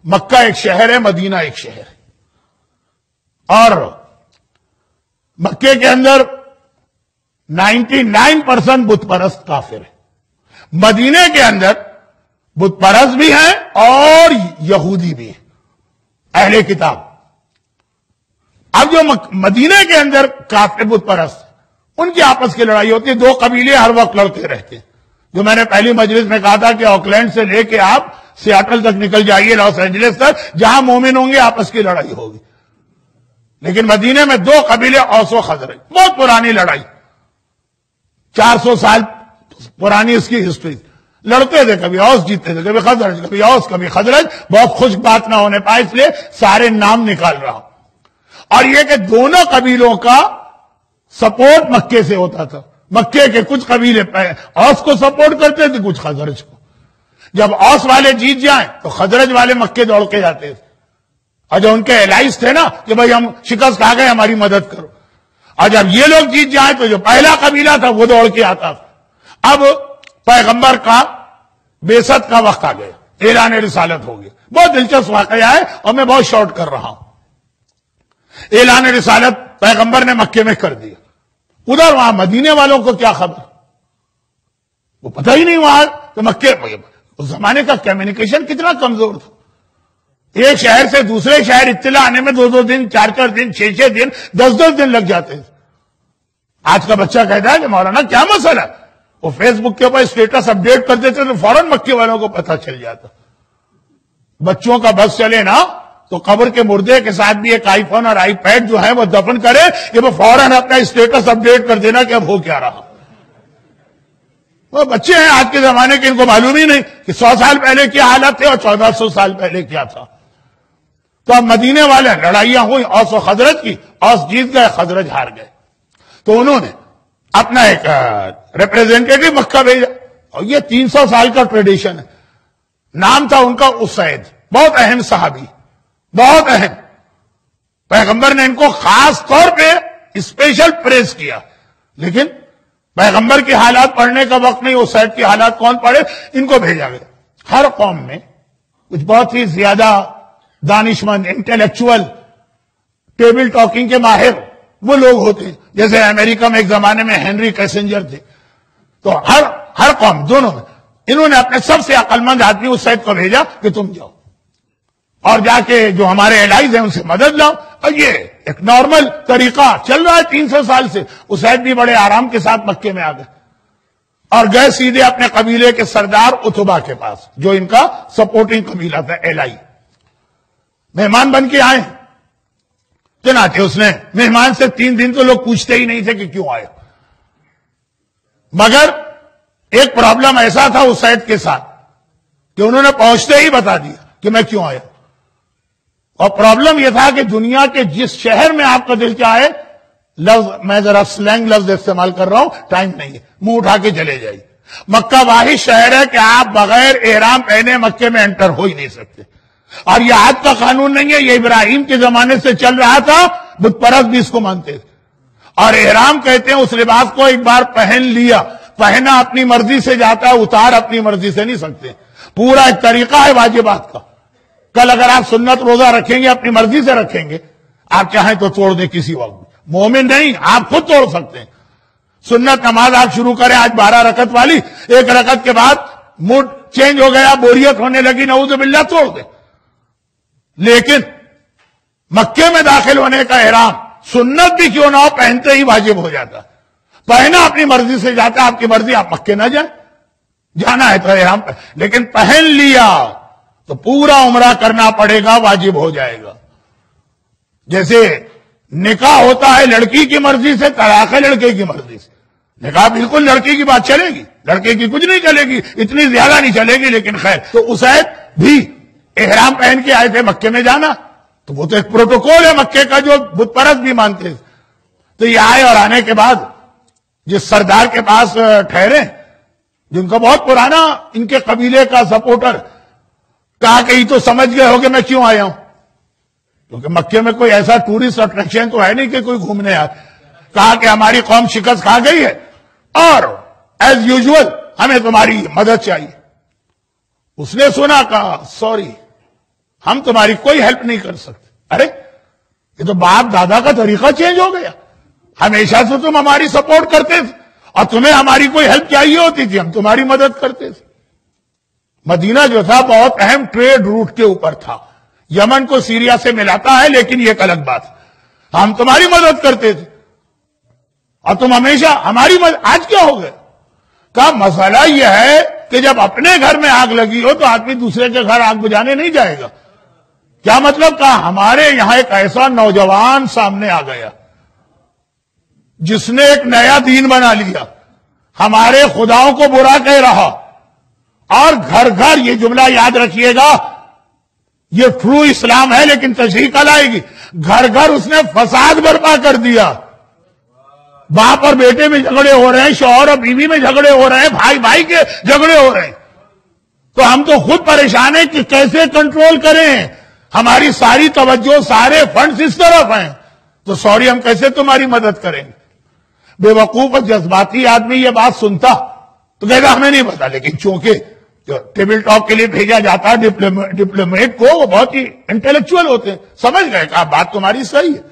مکہ ایک شہر ہے، مدینہ ایک شہر ہے، اور مکے کے اندر 99% بت پرست کافر ہے، مدینے کے اندر بت پرست بھی ہیں اور یہودی بھی ہیں، اہل کتاب۔ اب جو مدینے کے اندر کافر بت پرست ان کی آپس کی لڑائی ہوتی ہے، دو قبیلے ہر وقت لڑتے رہتے ہیں، جو میں نے پہلی مجلس میں کہا تھا کہ آکلینڈ سے لے کے آپ سیاٹل تک نکل جائیے، لاس اینجلس تک، جہاں مومن ہوں گے آپس کی لڑائی ہوگی۔ لیکن مدینے میں دو قبیلے، اوس و خزرج، بہت پرانی لڑائی، 400 سال پرانی اس کی ہسٹری، لڑتے تھے، کبھی اوس جیتتے تھے، کبھی خزرج، کبھی اوس، کبھی خزرج، بہت خشک بات نہ ہونے پائے اس لیے سارے نام نکال رہا ہوں۔ اور یہ کہ دونوں قبیلوں کا سپورٹ مکے سے ہوتا تھا، مکے کے کچھ قبیلے اوس کو سپورٹ کرتے تھے، کچھ خزرج کو۔ جب اوس والے جیت جائیں تو خزرج والے مکے دوڑ کے جاتے تھے، اور جو ان کے الائز تھے نا کہ بھائی ہم شکست کھا گئے، ہماری مدد کرو، اور جب یہ لوگ جیت جائیں تو جو پہلا قبیلہ تھا وہ دوڑ کے آتا تھا۔ اب پیغمبر کا بعثت کا وقت آ گیا، اعلان رسالت ہو گیا، بہت دلچسپ واقعہ ہے اور میں بہت شارٹ کر رہا ہوں۔ اعلان رسالت پیغمبر نے مکے میں کر دیا، ادھر وہاں مدینے والوں کو کیا خبر، وہ پتہ ہی نہیں وہاں تو مکے، اس زمانے کا کمیونیکیشن کتنا کمزور تھا، ایک شہر سے دوسرے شہر اطلاع آنے میں 2 دن، 4 دن، 6 دن، 10 دن لگ جاتے تھے۔ آج کا بچہ کہتا ہے کہ مولانا کیا مسئلہ ہے، وہ فیس بک کے اوپر اسٹیٹس اپڈیٹ کر دیتے تو فوراً مکے والوں کو پتہ چل جاتا۔ بچوں کا بس چلے نا تو قبر کے مردے کے ساتھ بھی ایک آئی فون اور آئی پیڈ جو ہے وہ دفن کرے کہ وہ فوراً اپنا اسٹیٹس اپڈیٹ کر دینا کہ اب ہو کیا رہا۔ وہ بچے ہیں آج کے زمانے کے، ان کو معلوم ہی نہیں کہ 100 سال پہلے کیا حالت تھے اور 1400 سال پہلے کیا تھا۔ تو اب مدینے والے لڑائیاں ہوئی اوس و خزرج کی، اوس جیت گئے، خزرج ہار گئے، تو انہوں نے اپنا ایک ریپریزنٹیٹو مکہ بھیجا، اور یہ 300 سال کا ٹریڈیشن ہے۔ نام تھا ان کا اسید، بہت اہم صحابی، بہت اہم۔ پیغمبر نے ان کو خاص طور پہ اسپیشل پریز کیا، لیکن پیغمبر کی حالات پڑھنے کا وقت نہیں، اسید کی حالات کون پڑھے، ان کو بھیجا گیا۔ ہر قوم میں کچھ بہت ہی زیادہ دانشمند، انٹلیکچوئل، ٹیبل ٹاکنگ کے ماہر وہ لوگ ہوتے ہیں، جیسے امریکہ میں ایک زمانے میں ہنری کیسنجر تھے۔ تو ہر قوم، دونوں میں انہوں نے اپنے سب سے عقل مند آدمی اسید کو بھیجا کہ تم جاؤ اور جا کے جو ہمارے الائز ہیں ان سے مدد لاؤ۔ اور یہ ایک نارمل طریقہ چل رہا ہے 300 سال سے۔ اسید بھی بڑے آرام کے ساتھ مکے میں آ گئے اور گئے سیدھے اپنے قبیلے کے سردار اتبا کے پاس، جو ان کا سپورٹنگ قبیلہ تھا، الائی۔ مہمان بن کے آئے، چنانچہ اس نے مہمان سے 3 دن تو لوگ پوچھتے ہی نہیں تھے کہ کیوں آئے، مگر ایک پرابلم ایسا تھا اسید کے ساتھ کہ انہوں نے پہنچتے ہی بتا دیا کہ میں کیوں آیا۔ اور پرابلم یہ تھا کہ دنیا کے جس شہر میں آپ کا دل چاہے، لفظ میں ذرا سلینگ لفظ استعمال کر رہا ہوں، ٹائم نہیں ہے، منہ اٹھا کے چلے جائیے۔ مکہ واحد شہر ہے کہ آپ بغیر احرام پہنے مکے میں انٹر ہو ہی نہیں سکتے، اور یہ آج کا قانون نہیں ہے، یہ ابراہیم کے زمانے سے چل رہا تھا، بت پرست بھی اس کو مانتے تھے۔ اور احرام کہتے ہیں اس لباس کو ایک بار پہن لیا، پہنا اپنی مرضی سے جاتا ہے، اتار اپنی مرضی سے نہیں سکتے، پورا ایک طریقہ ہے واجبات کا۔ کل اگر آپ سنت روزہ رکھیں گے، اپنی مرضی سے رکھیں گے، آپ چاہیں تو توڑ دیں کسی وقت، مومن نہیں، آپ خود توڑ سکتے ہیں۔ سنت نماز آپ شروع کریں آج 12 رکعت والی، 1 رکعت کے بعد موڈ چینج ہو گیا، بوریت ہونے لگی، نعوذ باللہ، توڑ دیں۔ لیکن مکے میں داخل ہونے کا احرام سنت بھی کیوں نہ ہو، پہنتے ہی واجب ہو جاتا، پہنا اپنی مرضی سے جاتا، آپ کی مرضی، آپ مکے نہ جائیں، جانا ہے تو احرام لیکن پہن لیا تو پورا عمرہ کرنا پڑے گا، واجب ہو جائے گا۔ جیسے نکاح ہوتا ہے لڑکی کی مرضی سے، طلاق ہے لڑکے کی مرضی سے۔ نکاح بالکل لڑکی کی بات چلے گی، لڑکے کی کچھ نہیں چلے گی، اتنی زیادہ نہیں چلے گی، لیکن خیر۔ تو اسید بھی احرام پہن کے آئے تھے مکے میں جانا، تو وہ تو ایک پروٹوکول ہے مکے کا جو بت پرست بھی مانتے تھے۔ تو یہ آئے اور آنے کے بعد جس سردار کے پاس ٹھہرے، جن کا بہت پرانا ان کے قبیلے کا سپورٹر، کہا کہ یہ تو سمجھ گئے ہو کہ میں کیوں آیا ہوں، کیونکہ مکے میں کوئی ایسا ٹورسٹ اٹریکشن تو ہے نہیں کہ کوئی گھومنے آئے۔ کہا کہ ہماری قوم شکست کھا گئی ہے اور ایز یوزول ہمیں تمہاری مدد چاہیے۔ اس نے سنا، کہا سوری، ہم تمہاری کوئی ہیلپ نہیں کر سکتے. ارے یہ تو باپ دادا کا طریقہ چینج ہو گیا. ہمیشہ سے تم ہماری سپورٹ کرتے تھے اور تمہیں ہماری کوئی ہیلپ چاہیے ہوتی تھی ہم تمہاری مدد کرتے تھے. مدینہ جو تھا بہت اہم ٹریڈ روٹ کے اوپر تھا. یمن کو سیریا سے ملاتا ہے لیکن یہ ایک الگ بات ہے. ہم تمہاری مدد کرتے تھے اور تم ہمیشہ ہماری مدد. آج کیا ہو گیا؟ کا مسئلہ یہ ہے کہ جب اپنے گھر میں آگ لگی ہو تو آدمی دوسرے کے گھر آگ بجھانے نہیں جائے گا. کیا مطلب؟ کہا ہمارے یہاں ایک ایسا نوجوان سامنے آ گیا جس نے ایک نیا دین بنا لیا, ہمارے خداؤں کو برا کہہ رہا, اور گھر گھر یہ جملہ یاد رکھیے گا, یہ ٹرو اسلام ہے لیکن تشریح کل آئے گی, گھر گھر اس نے فساد برپا کر دیا. باپ اور بیٹے میں جھگڑے ہو رہے ہیں, شوہر اور بیوی میں جھگڑے ہو رہے ہیں, بھائی بھائی کے جھگڑے ہو رہے ہیں. تو ہم تو خود پریشان ہیں کہ کیسے کنٹرول کریں. ہماری ساری توجہ سارے فنڈز اس طرف ہیں, تو سوری ہم کیسے تمہاری مدد کریں گے. بے وقوف اور جذباتی آدمی یہ بات سنتا تو کہتا ہمیں نہیں پتا, لیکن چونکہ ٹیبل ٹاک کے لیے بھیجا جاتا ہے ڈپلومیٹ کو, وہ بہت ہی انٹلیکچوئل ہوتے ہیں, سمجھ گئے کہ بات تمہاری صحیح ہے.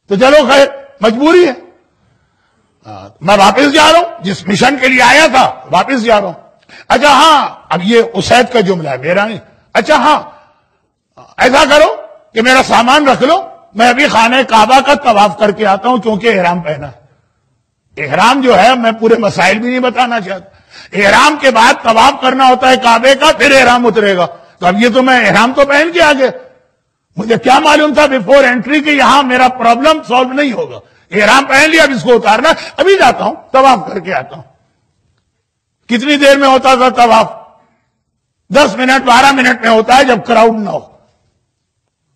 تو چلو خیر مجبوری ہے. میں واپس جا رہا ہوں, جس مشن کے لیے آیا تھا واپس جا رہا ہوں. اچھا ہاں, اب یہ اسید کا جملہ ہے میرا نہیں. اچھا ہاں, ایسا کرو کہ میرا سامان رکھ لو, میں ابھی خانہ کعبہ کا طواف کر کے آتا ہوں کیونکہ احرام پہنا ہے. احرام جو ہے میں پورے مسائل بھی نہیں بتانا چاہتا. احرام کے بعد طواف کرنا ہوتا ہے کعبے کا, پھر احرام اترے گا. تو اب یہ تو میں احرام تو پہن کے آ گیا, مجھے کیا معلوم تھا بیفور انٹری کہ یہاں میرا پرابلم سالو نہیں ہوگا. احرام پہن لیا, اب اس کو اتارنا. ابھی جاتا ہوں طواف کر کے آتا ہوں. کتنی دیر میں ہوتا تھا طواف؟ 10 منٹ 12 منٹ میں ہوتا ہے جب کراؤڈ نہ ہو.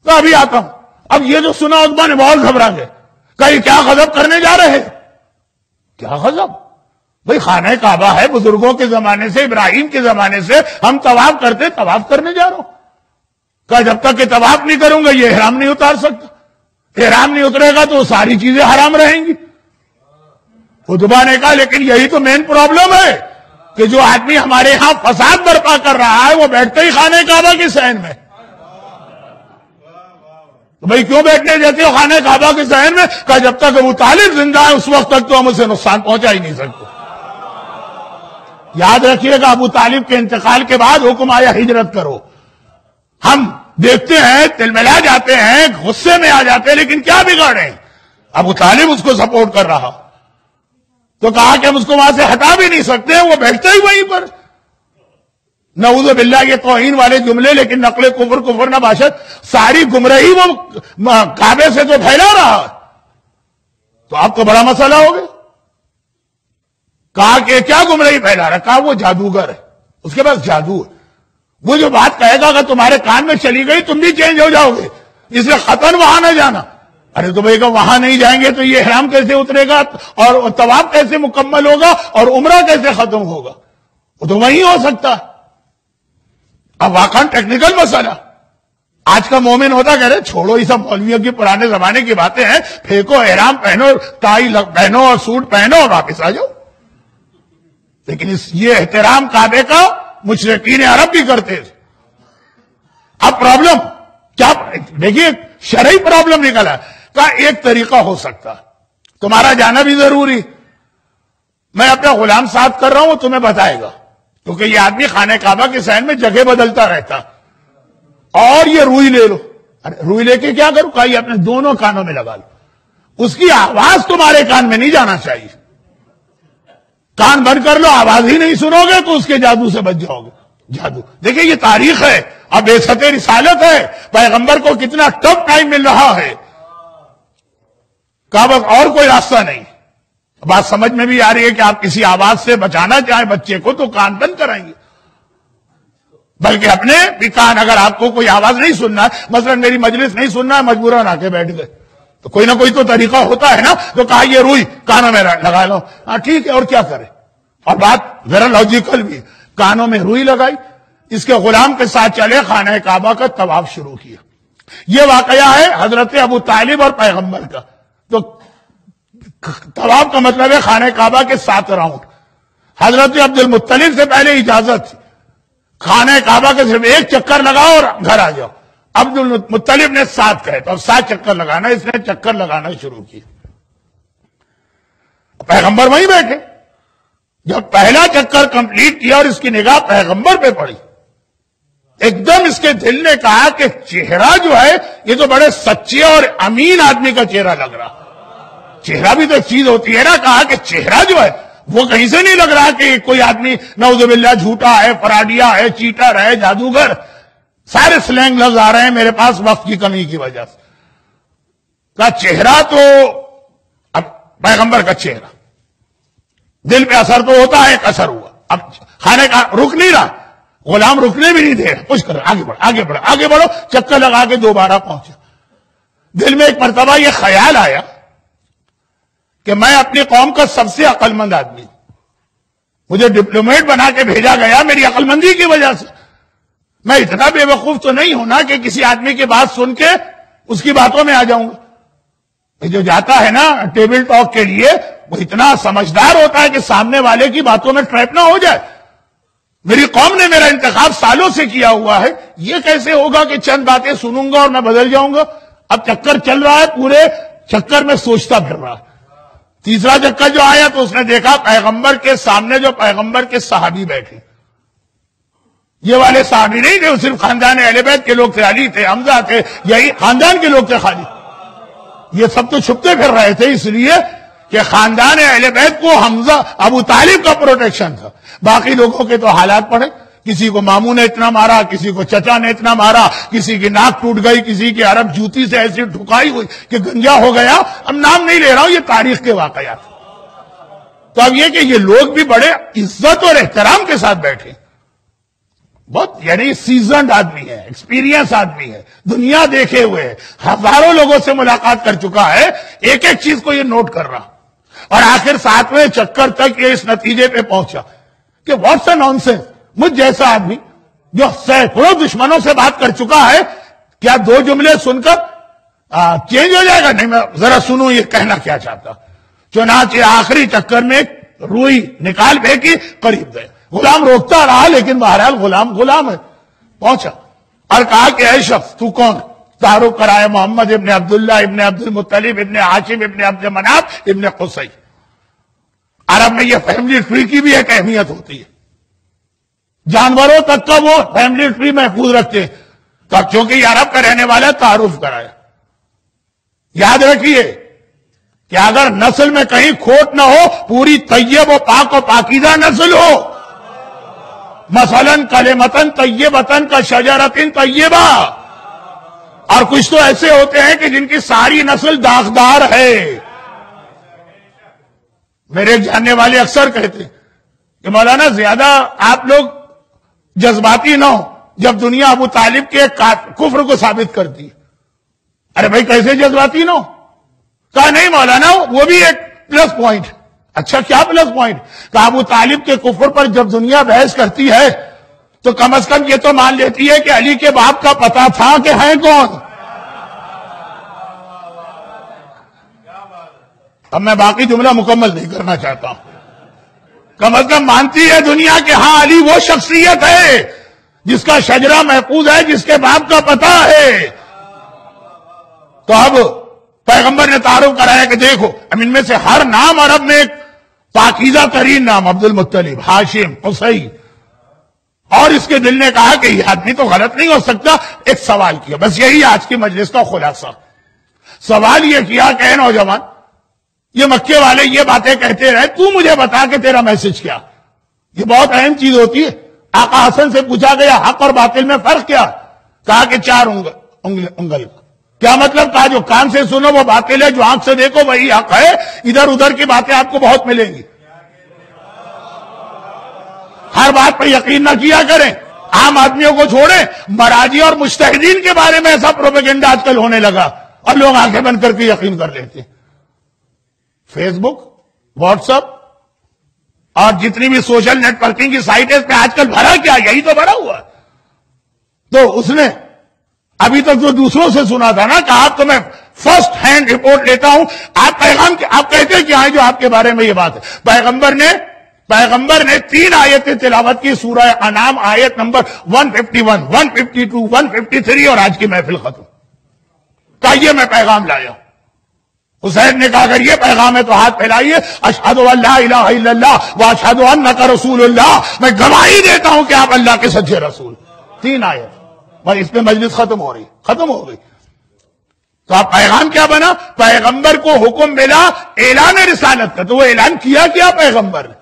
تو ابھی آتا ہوں. اب یہ جو سنا عتبہ نے بہت گھبرا گئے, کہیں کیا غضب کرنے جا رہے ہیں؟ کیا غضب بھئی, خانہ کعبہ ہے, بزرگوں کے زمانے سے, ابراہیم کے زمانے سے ہم طواف کرتے, طواف کرنے جا رہا ہوں. کہا جب تک کہ طواف نہیں کروں گا یہ احرام نہیں اتار سکتا. احرام نہیں اترے گا تو ساری چیزیں حرام رہیں گی. عتبہ نے کہا لیکن یہی تو مین پرابلم ہے کہ جو آدمی ہمارے ہاں فساد برپا کر رہا ہے وہ بیٹھتے ہی خانہ کعبہ کے صحن میں. تو بھئی کیوں بیٹھنے دیتے ہو خانہ کعبہ کے صحن میں؟ کہا جب تک ابو طالب زندہ ہے اس وقت تک تو ہم اسے نقصان پہنچا ہی نہیں سکتے. یاد رکھیے گا ابو طالب کے انتقال کے بعد حکم آیا ہجرت کرو. ہم دیکھتے ہیں تلملا جاتے ہیں, غصے میں آ جاتے ہیں, لیکن کیا بگاڑے؟ ابو طالب اس کو سپورٹ کر رہا, تو کہا کہ ہم اس کو وہاں سے ہٹا بھی نہیں سکتے, وہ بیٹھتے ہی وہیں پر. نعوذ باللہ یہ توہین والے جملے, لیکن نقل کفر نہ باشد, ساری گمراہی وہ کعبے سے تو پھیلا رہا, تو آپ کو بڑا مسئلہ ہو گیا. کہا کہ کیا گمراہی پھیلا رہا؟ کہا وہ جادوگر ہے, اس کے پاس جادو ہے, وہ جو بات کہے گا اگر تمہارے کان میں چلی گئی تم بھی چینج ہو جاؤ گے, اس لیے خطن وہاں نہ جانا. ارے تو بھائی کہ وہاں نہیں جائیں گے تو یہ احرام کیسے اترے گا, اور طواف کیسے مکمل ہوگا, اور عمرہ کیسے ختم ہوگا؟ وہ تو وہیں ہو سکتا. اب واقعاً ٹیکنیکل مسئلہ. آج کا مومن ہوتا کہہ رہے چھوڑو یہ سب مولویوں کی پرانے زمانے کی باتیں ہیں, پھینکو, احرام پہنو, ٹائی پہنو اور سوٹ پہنو اور واپس آ جاؤ. لیکن یہ احترام کعبے کا مشرکین عرب بھی کرتے تھے. اب پرابلم کیا دیکھیے, شرعی پرابلم نکلا کا ایک طریقہ ہو سکتا, تمہارا جانا بھی ضروری. میں اپنا غلام ساتھ کر رہا ہوں, تمہیں بتائے گا, کیونکہ یہ آدمی خانہ کعبہ کے صحن میں جگہ بدلتا رہتا. اور یہ روئی لے لو. ارے روئی لے کے کیا کروں؟ کہا یہ اپنے دونوں کانوں میں لگا لو, اس کی آواز تمہارے کان میں نہیں جانا چاہیے. کان بند کر لو, آواز ہی نہیں سنو گے تو اس کے جادو سے بچ جاؤ گے. جادو دیکھیں یہ تاریخ ہے, اب بعثت رسالت ہے, پیغمبر کو کتنا ٹف ٹائم مل رہا ہے. کہا بس اور کوئی راستہ نہیں. بات سمجھ میں بھی آ رہی ہے کہ آپ کسی آواز سے بچانا چاہیں بچے کو تو کان بند کرائیں گے, بلکہ اپنے بھی کان, اگر آپ کو کوئی آواز نہیں سننا ہے, مثلا میری مجلس نہیں سننا ہے, مجبوراً آ کے بیٹھ گئے, تو کوئی نہ کوئی تو طریقہ ہوتا ہے نا. تو کہا یہ روئی کانوں میں لگا لو. ہاں ٹھیک ہے, اور کیا کرے. اور بات ذرا لاجیکل بھی, کانوں میں روئی لگائی, اس کے غلام کے ساتھ چلے, خانہ کعبہ کا طواف شروع کیا. یہ واقعہ ہے حضرت ابو طالب اور پیغمبر کا. تو طواف کا مطلب ہے خانہ کعبہ کے 7 راؤنڈ. حضرت عبد المطلب سے پہلے اجازت تھی خانہ کعبہ کے صرف ایک چکر لگاؤ اور گھر آ جاؤ. عبد المطلب نے 7 کہے تو اب 7 چکر لگانا. اس نے چکر لگانا شروع کی. پیغمبر وہیں بیٹھے. جب پہلا چکر کمپلیٹ کیا اور اس کی نگاہ پیغمبر پہ پڑی, ایک دم اس کے دل نے کہا کہ چہرہ جو ہے یہ تو بڑے سچے اور امین آدمی کا چہرہ لگ رہا. چہرہ بھی تو ایک چیز ہوتی ہے نا. کہا کہ چہرہ جو ہے وہ کہیں سے نہیں لگ رہا کہ کوئی آدمی نعوذ باللہ جھوٹا ہے, فراڈیا ہے, چیٹر ہے, جادوگر. سارے سلینگ لفظ آ رہے ہیں میرے پاس وقت کی کمی کی وجہ سے. کہا چہرہ تو اب پیغمبر کا چہرہ, دل پہ اثر تو ہوتا ہے, ایک اثر ہوا. اب کھانے کا رک نہیں رہا, غلام رکنے بھی نہیں دے رہا, کچھ کر آگے بڑھو آگے بڑھو آگے بڑھو. چکر لگا کے دوبارہ پہنچا. دل میں ایک مرتبہ یہ خیال آیا کہ میں اپنی قوم کا سب سے عقل مند آدمی ہوں. مجھے ڈپلومیٹ بنا کے بھیجا گیا میری عقل مندی کی وجہ سے. میں اتنا بے وقوف تو نہیں ہونا کہ کسی آدمی کی بات سن کے اس کی باتوں میں آ جاؤں گا. جو جاتا ہے نا ٹیبل ٹاک کے لیے وہ اتنا سمجھدار ہوتا ہے کہ سامنے والے کی باتوں میں ٹریپ نہ ہو جائے. میری قوم نے میرا انتخاب سالوں سے کیا ہوا ہے, یہ کیسے ہوگا کہ چند باتیں سنوں گا اور میں بدل جاؤں گا. اب چکر چل رہا ہے, پورے چکر میں سوچتا پھر رہا. تیسرا چکر جو آیا تو اس نے دیکھا پیغمبر کے سامنے جو پیغمبر کے صحابی بیٹھے. یہ والے صحابی نہیں تھے, وہ صرف خاندان اہل بیت کے لوگ تھے. علی تھے, حمزہ تھے, یہی خاندان کے لوگ تھے خالی. یہ سب تو چھپتے پھر رہے تھے اس لیے کہ خاندان اہل بیت کو حمزہ ابو طالب کا پروٹیکشن تھا. باقی لوگوں کے تو حالات پڑے, کسی کو ماموں نے اتنا مارا, کسی کو چچا نے اتنا مارا, کسی کی ناک ٹوٹ گئی, کسی کی عرب جوتی سے ایسی ٹھکائی ہوئی کہ گنجا ہو گیا. اب نام نہیں لے رہا ہوں, یہ تاریخ کے واقعات. تو اب یہ کہ یہ لوگ بھی بڑے عزت اور احترام کے ساتھ بیٹھے, بہت یعنی سیزنڈ آدمی ہے, ایکسپیرینس آدمی ہے, دنیا دیکھے ہوئے ہے, ہزاروں لوگوں سے ملاقات کر چکا ہے, ایک ایک چیز کو یہ نوٹ کر رہا. اور آخر 7ویں چکر تک یہ اس نتیجے پہ پہنچا کہ واٹس اے نان سینس. مجھ جیسا آدمی جو سینکڑوں دشمنوں سے بات کر چکا ہے, کیا 2 جملے سن کر چینج ہو جائے گا؟ نہیں, میں ذرا سنوں یہ کہنا کیا چاہتا. چنانچہ آخری چکر میں روئی نکال پھینکی, قریب گئے. غلام روکتا رہا لیکن بہرحال غلام ہے. پہنچا اور کہا کہ اے شخص تو کون؟ تعارف کرائے محمد ابن عبداللہ ابن عبد المطلب ابن ہاشم ابن عبد مناف ابن قصی. عرب میں یہ فیملی ٹری کی بھی ایک اہمیت ہوتی ہے, جانوروں تک کا وہ فیملی ٹری محفوظ رکھتے ہیں. تو اب چونکہ یہ عرب کا رہنے والا تعارف کرایا. یاد رکھیے کہ اگر نسل میں کہیں کھوٹ نہ ہو, پوری طیب و پاک و پاکیزہ نسل ہو, مثلا کلمتن طیبتن کا شجرتن طیبہ. اور کچھ تو ایسے ہوتے ہیں کہ جن کی ساری نسل داغدار ہے. میرے ایک جاننے والے اکثر کہتے ہیں کہ مولانا زیادہ آپ لوگ جذباتی نہ ہو جب دنیا ابو طالب کے کفر کو ثابت کرتی. ارے بھائی کیسے جذباتی نہ ہو؟ کہا نہیں مولانا وہ بھی ایک پلس پوائنٹ. اچھا کیا پلس پوائنٹ؟ کہا ابو طالب کے کفر پر جب دنیا بحث کرتی ہے تو کم از کم یہ تو مان لیتی ہے کہ علی کے باپ کا پتہ تھا کہ ہیں کون. اب میں باقی جملہ مکمل نہیں کرنا چاہتا ہوں. کم از کم مانتی ہے دنیا کہ ہاں علی وہ شخصیت ہے جس کا شجرہ محفوظ ہے, جس کے باپ کا پتہ ہے. تو اب پیغمبر نے تعارف کرایا کہ دیکھو اب ان میں سے ہر نام عرب میں ایک پاکیزہ ترین نام, عبد المطلب, ہاشم, قصی. اور اس کے دل نے کہا کہ یہ آدمی تو غلط نہیں ہو سکتا. ایک سوال کیا, بس یہی آج کی مجلس کا خلاصہ. سوال یہ کیا کہ اے نوجوان, یہ مکے والے یہ باتیں کہتے رہے, تو مجھے بتا کہ تیرا میسج کیا. یہ بہت اہم چیز ہوتی ہے. آقا حسن سے پوچھا گیا حق اور باطل میں فرق کیا؟ کہا کہ 4 انگل. کیا مطلب؟ کہا جو کان سے سنو وہ باطل ہے, جو آنکھ سے دیکھو وہی حق ہے. ادھر ادھر کی باتیں آپ کو بہت ملیں گی. ہر بات پہ یقین نہ کیا کریں, عام آدمیوں کو چھوڑیں. مراجی اور مجتہدین کے بارے میں ایسا پروپیگنڈا آج کل ہونے لگا اور لوگ آنکھیں بند کر کے یقین کر لیتے ہیں. فیس بک, واٹس ایپ اور جتنی بھی سوشل نیٹ ورکنگ کی سائٹ ہے اس پہ آج کل بھرا کیا, یہی تو بھرا ہوا ہے. تو اس نے ابھی تک جو دوسروں سے سنا تھا نا, کہا تو میں فرسٹ ہینڈ رپورٹ لیتا ہوں. آپ پیغام آپ کہتے ہیں کہ ہاں جو آپ کے بارے میں یہ بات ہے. پیغمبر نے پیغمبر نے 3 آیتیں تلاوت کی، سورہ انعام آیت نمبر 151، 152، 153 اور آج کی محفل ختم. کہا یہ میں پیغام لایا. حسین نے کہا اگر یہ پیغام ہے تو ہاتھ پھیلائیے. اشہد ان لا الہ الا اللہ و اشہد انک رسول اللہ، میں گواہی دیتا ہوں کہ آپ اللہ کے سچے رسول. 3 آیت اور اس پہ مجلس ختم ہو گئی. تو آپ پیغام کیا بنا؟ پیغمبر کو حکم ملا اعلان رسالت کا، تو وہ اعلان کیا پیغمبر نے.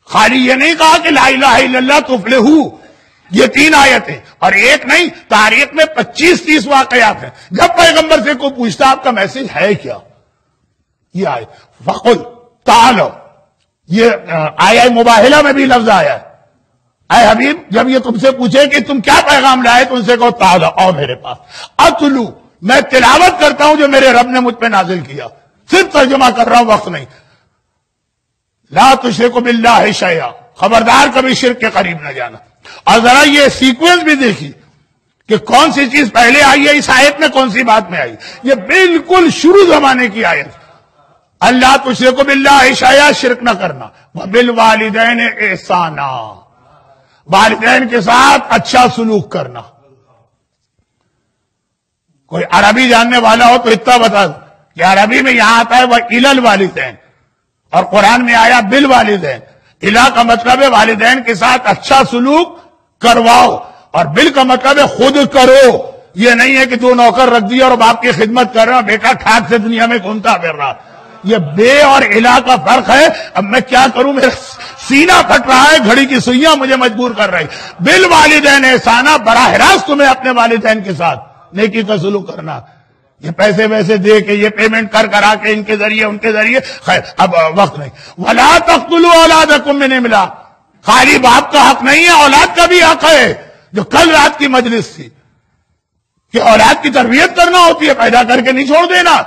خالی یہ نہیں کہا کہ لا الہ الا اللہ تفلحو. یہ 3 آیتیں اور ایک نہیں، تاریخ میں 25-30 واقعات ہیں. جب پیغمبر سے کوئی پوچھتا آپ کا میسج ہے کیا، یہ آئے فقل تعالو، یہ آیا مباہلہ میں بھی لفظ آیا ہے. اے حبیب جب یہ تم سے پوچھے کہ تم کیا پیغام لائے تو ان سے کہو تعالو، آؤ میرے پاس. اتلو، میں تلاوت کرتا ہوں جو میرے رب نے مجھ پہ نازل کیا، صرف ترجمہ کر رہا ہوں، وقت نہیں. لا تشرکوا باللہ شیئا، خبردار کبھی شرک کے قریب نہ جانا. اور ذرا یہ سیکوینس بھی دیکھی کہ کون سی چیز پہلے آئی ہے اس آیت میں، کون سی بات میں آئی. یہ بالکل شروع زمانے کی آیت. اللہ تشرکوا باللہ شیئا، شرک نہ کرنا. وبالوالدین احسانا، والدین کے ساتھ اچھا سلوک کرنا. کوئی عربی جاننے والا ہو تو اتنا بتا دو کہ عربی میں یہاں آتا ہے وہ الل والدین، اور قرآن میں آیا بالوالدین. الہ کا مطلب ہے والدین کے ساتھ اچھا سلوک کرواؤ، اور بل کا مطلب ہے خود کرو. یہ نہیں ہے کہ 2 نوکر رکھ دیا اور باپ کی خدمت کر رہا، بیٹا ٹھاک سے دنیا میں گھومتا پھر رہا. یہ بے اور الہ کا فرق ہے. اب میں کیا کروں، میرا سینہ پھٹ رہا ہے، گھڑی کی سوئیاں مجھے مجبور کر رہی. بالوالدین احسانا، براہ راست تمہیں اپنے والدین کے ساتھ نیکی کا سلوک کرنا. یہ پیسے ویسے دے کے، یہ پیمنٹ کرا کے، ان کے ذریعے ان کے ذریعے، خیر اب وقت نہیں. ولا تقتلوا اولادکم من املاق، خالی باپ کا حق نہیں ہے، اولاد کا بھی حق ہے. جو کل رات کی مجلس تھی کہ اولاد کی تربیت کرنا ہوتی ہے، پیدا کر کے نہیں چھوڑ دینا.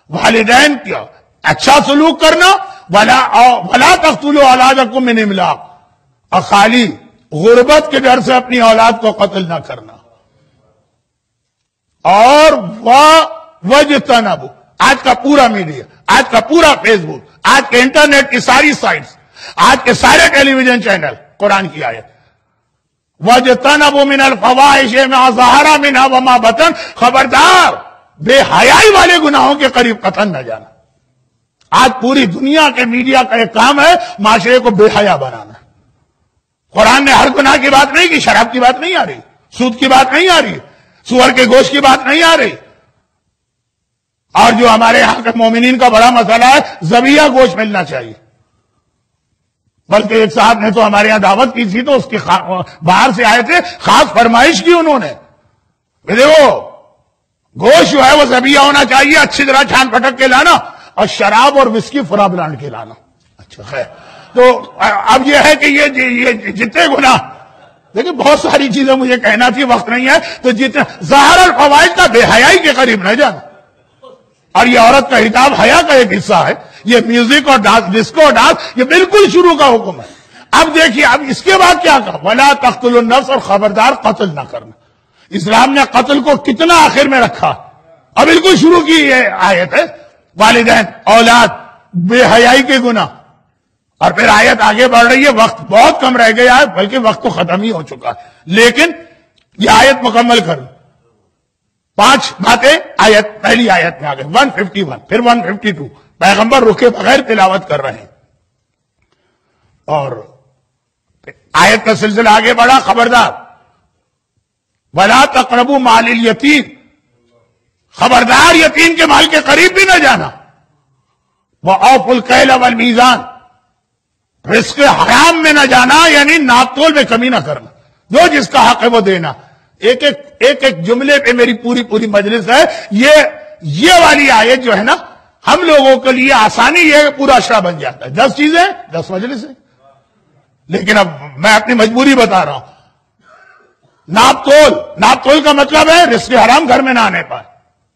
والدین کیا اچھا سلوک کرنا. ولا تقتلوا اولادکم من املاق، اور خالی غربت کے ڈر سے اپنی اولاد کو قتل نہ کرنا. اور وجتنبوا، آج کا پورا میڈیا، آج کا پورا فیس بک، آج کے انٹرنیٹ کی ساری سائٹس، آج کے سارے ٹیلی ویژن چینل، قرآن کی آیت وجتنبوا من الفواحش ما ظہر منها وما بطن، خبردار بے حیائی والے گناہوں کے قریب قطعا نہ جانا. آج پوری دنیا کے میڈیا کا ایک کام ہے معاشرے کو بے حیا بنانا. قرآن نے ہر گناہ کی بات نہیں کی، شراب کی بات نہیں آ رہی، سود کی بات نہیں آ رہی، سور کے گوشت کی بات نہیں آ رہی. اور جو ہمارے یہاں کے مومنین کا بڑا مسئلہ ہے، ذبیحہ گوشت ملنا چاہیے. بلکہ ایک صاحب نے تو ہمارے یہاں دعوت کی تھی تو اس کی باہر سے آئے تھے، خاص فرمائش کی انہوں نے کہ دیکھو گوشت جو ہے وہ ذبیحہ ہونا چاہیے، اچھی طرح چھان پٹک کے لانا، اور شراب اور وسکی فرا برانڈ کے لانا. اچھا خیر، تو اب یہ ہے کہ یہ جتنے گناہ، لیکن بہت ساری چیزیں مجھے کہنا تھی، وقت نہیں ہے. تو جتنے ظاہر الفوائد کا بے حیائی کے قریب نہ جانا. اور یہ عورت کا حجاب حیا کا ایک حصہ ہے. یہ میوزک اور ڈانس، ڈسکو اور ڈانس، یہ بالکل شروع کا حکم ہے. اب دیکھیے اب اس کے بعد کیا کہا، ولا تقتلوا النفس، اور خبردار قتل نہ کرنا. اسلام نے قتل کو کتنا آخر میں رکھا، اور بالکل شروع کی یہ آیت ہے. والدین، اولاد، بے حیائی کے گناہ. اور پھر آیت آگے بڑھ رہی ہے، وقت بہت کم رہ گیا ہے، بلکہ وقت تو ختم ہی ہو چکا ہے، لیکن یہ آیت مکمل کر لوں. 5 باتیں آیت، پہلی آیت میں آگے 151، پھر 152، پیغمبر رکے بغیر تلاوت کر رہے ہیں. اور آیت کا سلسلہ آگے بڑھا، خبردار ولا تقربوا مال الیتیم، خبردار یتیم کے مال کے قریب بھی نہ جانا. وَأَوْفُوا الْكَيْلَ وَالْمِيزَانَ، رزق حرام میں نہ جانا، یعنی ناپ تول میں کمی نہ کرنا، جو جس کا حق ہے وہ دینا. ایک ایک جملے پہ میری پوری مجلس ہے. یہ والی آیت جو ہے نا، ہم لوگوں کے لیے آسانی یہ ہے کہ پورا اشرا بن جاتا ہے. 10 چیزیں 10 مجلسیں. لیکن اب میں اپنی مجبوری بتا رہا ہوں. ناپ تول کا مطلب ہے رزق حرام گھر میں نہ آنے پائے،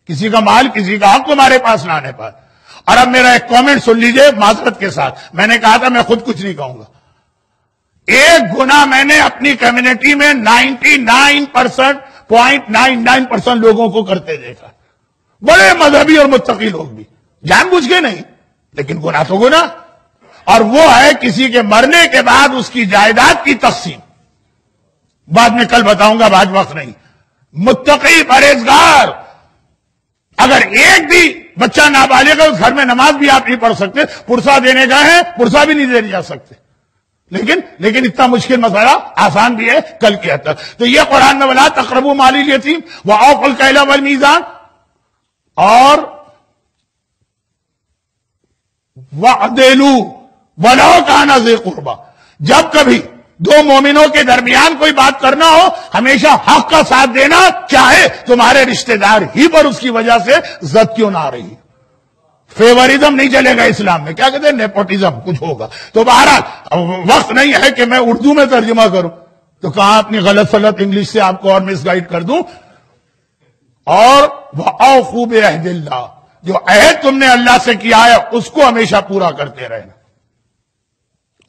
کسی کا مال، کسی کا حق تمہارے پاس نہ آنے پائے. اور اب میرا ایک کامنٹ سن لیجئے معذرت کے ساتھ. میں نے کہا تھا میں خود کچھ نہیں کہوں گا. ایک گناہ میں نے اپنی کمیونٹی میں 99.99% لوگوں کو کرتے دیکھا، بڑے مذہبی اور متقی لوگ بھی، جان بوجھ کے نہیں، لیکن گناہ تو گناہ. اور وہ ہے کسی کے مرنے کے بعد اس کی جائیداد کی تقسیم. بعد میں کل بتاؤں گا، بعد وقت نہیں. متقی پرہیزگار، اگر ایک بھی بچہ نابالغ ہے اس گھر میں نماز بھی آپ نہیں پڑھ سکتے. پرسہ دینے گئے ہیں، پرسہ بھی نہیں دے جا سکتے. لیکن اتنا مشکل مسئلہ آسان بھی ہے کل کی حد تک. تو یہ قرآن میں ولا تقربوا مال الیتیم واوفوا الکیل والمیزان اور واعدلوا ولو کان ذی قربی. جب کبھی دو مومنوں کے درمیان کوئی بات کرنا ہو، ہمیشہ حق کا ساتھ دینا، چاہے تمہارے رشتہ دار ہی پر اس کی وجہ سے زد کیوں نہ آ رہی. فیوریزم نہیں چلے گا اسلام میں. کیا کہتے ہیں؟ نیپوٹزم کچھ ہوگا. تو بہرحال وقت نہیں ہے کہ میں اردو میں ترجمہ کروں، تو کہاں اپنی غلط سلط انگلش سے آپ کو اور مس گائیڈ کر دوں. اور وَأَوْفُوا بِعَهْدِ اللَّهِ، جو عہد تم نے اللہ سے کیا ہے اس کو ہمیشہ پورا کرتے رہنا.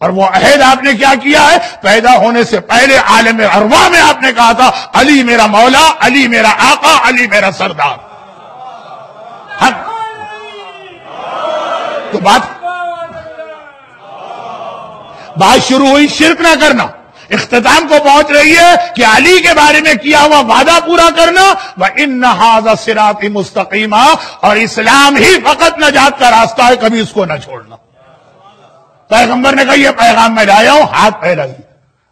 اور وہ عہد آپ نے کیا کیا ہے؟ پیدا ہونے سے پہلے عالم ارواح میں آپ نے کہا تھا علی میرا مولا، علی میرا آقا، علی میرا سردار. تو بات شروع ہوئی شرک نہ کرنا، اختتام کو پہنچ رہی ہے کہ علی کے بارے میں کیا ہوا وعدہ پورا کرنا. وَإِنَّ هَذَا الصِّرَاطِ مُسْتَقِيمًا، اور اسلام ہی فقط نجات کا راستہ ہے، کبھی اس کو نہ چھوڑنا. پیغمبر نے کہا یہ پیغام میں لایا ہوں، ہاتھ پھیلائیے.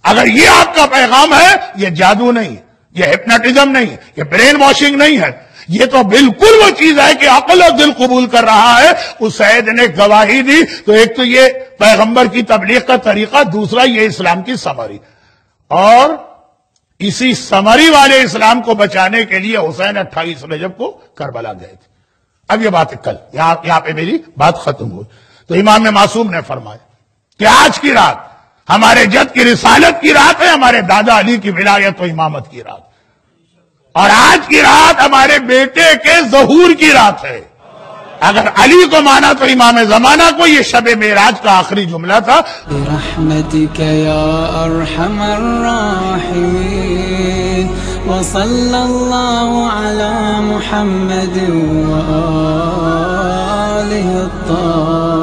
اگر یہ آپ کا پیغام ہے، یہ جادو نہیں، یہ ہپناٹزم نہیں، یہ برین واشنگ نہیں ہے، یہ تو بالکل وہ چیز ہے کہ عقل اور دل قبول کر رہا ہے. اسید نے گواہی دی. تو ایک تو یہ پیغمبر کی تبلیغ کا طریقہ، دوسرا یہ اسلام کی سمری. اور اسی سمری والے اسلام کو بچانے کے لیے حسین 28 رجب کو کربلا گئے تھے. اب یہ بات کل یہاں پہ میری بات ختم ہوئی. تو امام معصوم نے فرمایا کہ آج کی رات ہمارے جد کی رسالت کی رات ہے، ہمارے دادا علی کی ولایت و امامت کی رات، اور آج کی رات ہمارے بیٹے کے ظہور کی رات ہے. اگر علی کو مانا تو امام زمانہ کو. یہ شب معراج کا آخری جملہ تھا. برحمتک یا ارحم الراحمین وصلی اللہ علی محمد وآلہ الطاہرین.